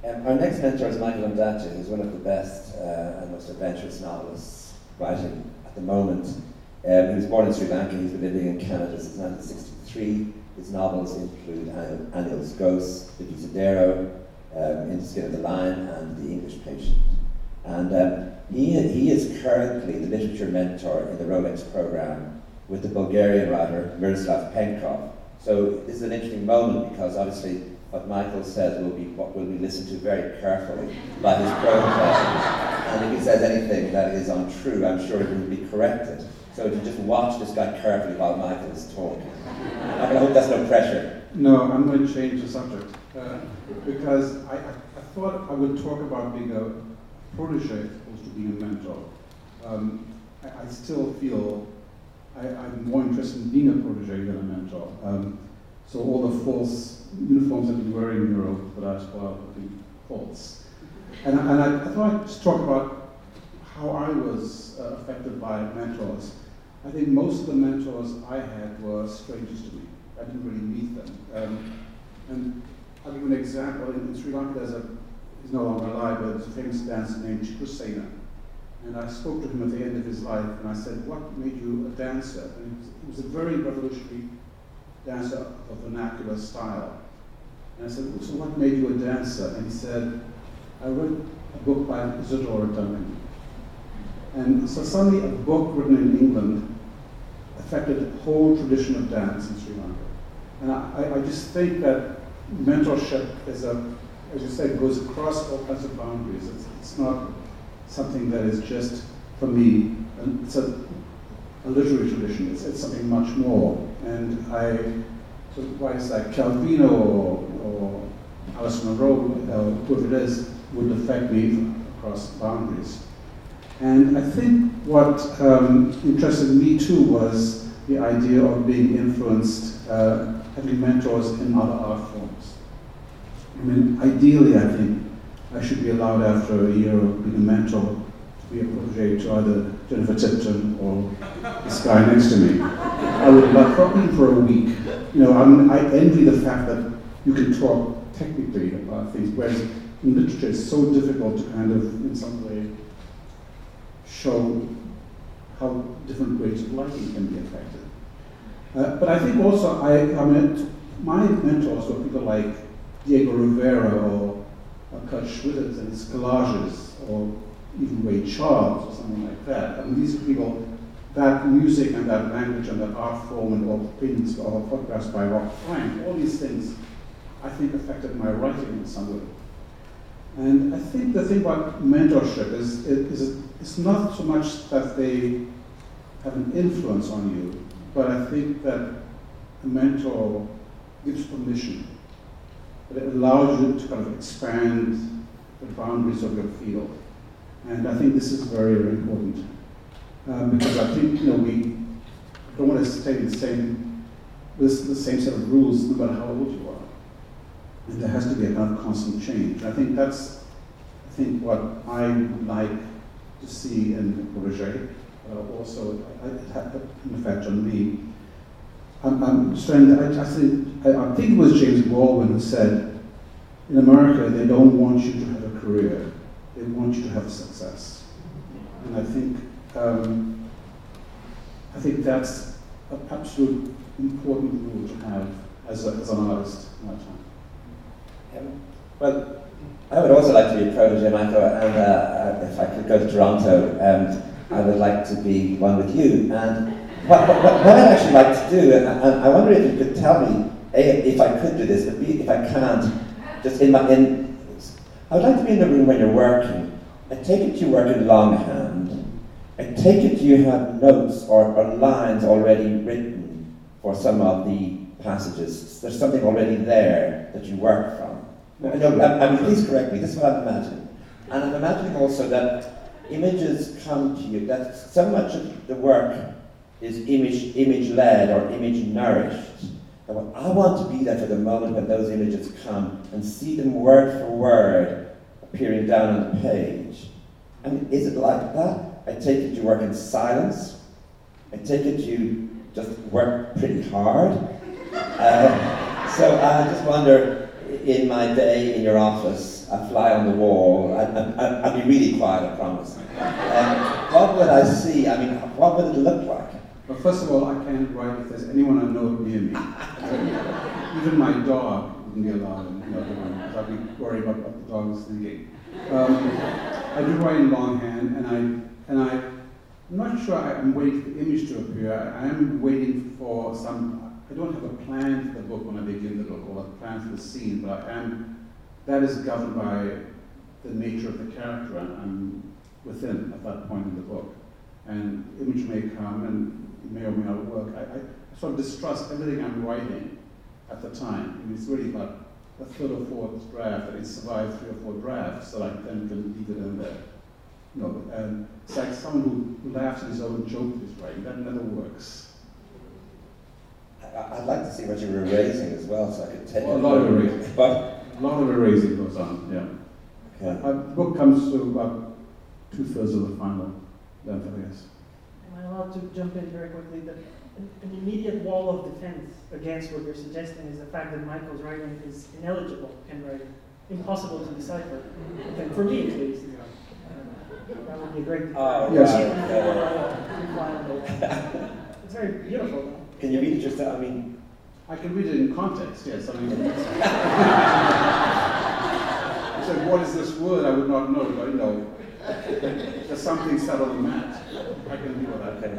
Our next mentor is Michael Ondaatje, who's one of the best and most adventurous novelists writing at the moment. He was born in Sri Lanka. He's been living in Canada since 1963. His novels include Anil's Ghost, The Pisadero, In the Skin of the Lion, and The English Patient. And he is currently the literature mentor in the Rolex program with the Bulgarian writer Miroslav Penkov. So this is an interesting moment because obviously what Michael says will be what will be listened to very carefully by his protege. And if he says anything that is untrue, I'm sure it will be corrected. So if you just watch this guy carefully while Michael is talking. I hope that's no pressure. No, I'm going to change the subject. Because I thought I would talk about being a protege as opposed to being a mentor. I still feel I'm more interested in being a protege than a mentor. So all the false uniforms I've been wearing in Europe for the last while have been false. And I thought I'd just talk about how I was affected by mentors. I think most of the mentors I had were strangers to me. I didn't really meet them. And I'll give you an example. In Sri Lanka, he's no longer alive, but there's a famous dancer named Chikrasena. And I spoke to him at the end of his life, and I said, "What made you a dancer?" And he was a very revolutionary dancer of a vernacular style. And I said, "So what made you a dancer?" And he said, "I read a book by Isadora Duncan." And so suddenly a book written in England affected the whole tradition of dance in Sri Lanka. And I just think that mentorship is as you said, goes across all kinds of boundaries. It's not something that is just, for me, it's a literary tradition. It's something much more. And so writers like Calvino or Alice Munro, whoever it is, would affect me across boundaries. And I think what interested me too was the idea of being influenced, having mentors in other art forms. I mean, ideally, I think I should be allowed after a year of being a mentor to be a protege to either Jennifer Tipton or this guy next to me. I would love, probably for a week. You know, I envy the fact that you can talk technically about things, whereas in literature it's so difficult to kind of, in some way, show how different grades of lighting can be affected. But I think also, my mentors were people like Diego Rivera or Kurt Schwitters and his collages, or even Ray Charles or something like that. I mean, these are people, that music and that language and that art form and all the prints or photographs by Rob Frank, all these things, I think affected my writing in some way. And I think the thing about mentorship is it's not so much that they have an influence on you, but I think that a mentor gives permission. But it allows you to kind of expand the boundaries of your field. And I think this is very, very important. Because I think, we don't want to stay the same set of rules no matter how old you are. And there has to be a kind of constant change. I think that's, what I would like to see in the protege. Also, it had an effect on me. I think it was James Baldwin who said, in America, they don't want you to have a career. They want you to have success. And I think that's an absolute important rule to have as an artist in that time. Well, I would also like to be a protege, Michael, and if I could go to Toronto, I would like to be one with you. And what I'd actually like to do, and I wonder if you could tell me, A, if I could do this, but B, if I can't, just I would like to be in the room when you're working. I take it you work in longhand. I take it you have notes or lines already written for some of the passages. There's something already there that you work from. No, please correct me, this is what I'm imagining. And I'm imagining also that images come to you, that so much of the work is image-led or image-nourished. And I want to be there for the moment when those images come and see them word for word appearing down on the page. I mean, is it like that? I take it you work in silence. I take it you just work pretty hard. So I just wonder, in my day in your office, a fly on the wall, I'd be really quiet, I promise. What would I see? I mean, what would it look like? Well, first of all, I can't write if there's anyone I know near me. Even my dog wouldn't be allowed in the other one, because I'd be worried about what the dog is thinking. I do write in longhand, and I'm not sure I'm waiting for the image to appear. I am waiting for I don't have a plan for the book when I begin the book, or a plan for the scene, but that is governed by the nature of the character I'm within at that point in the book. And image may come, and it may or may not work. I sort of distrust everything I'm writing at the time. It's really about a third or fourth draft, and it survived 3 or 4 drafts, so I then can leave it in there. And it's like someone who laughs at his own joke he's writing. That never works. I'd like to see what you were erasing as well, so I could take a lot of erasing. A lot of erasing goes on, yeah. Okay. The book comes to about 2/3 of the final length, I guess. Am I allowed to jump in very quickly? That an immediate wall of defense against what you're suggesting is the fact that Michael's writing is ineligible handwriting, impossible to decipher. Okay, for me at least. That would be a great. Yes. It's very beautiful, though. Can you read it yourself? I mean, I can read it in context, yes. I mean, so what is this word? I would not know, but there's something set on the mat. I can do that. okay.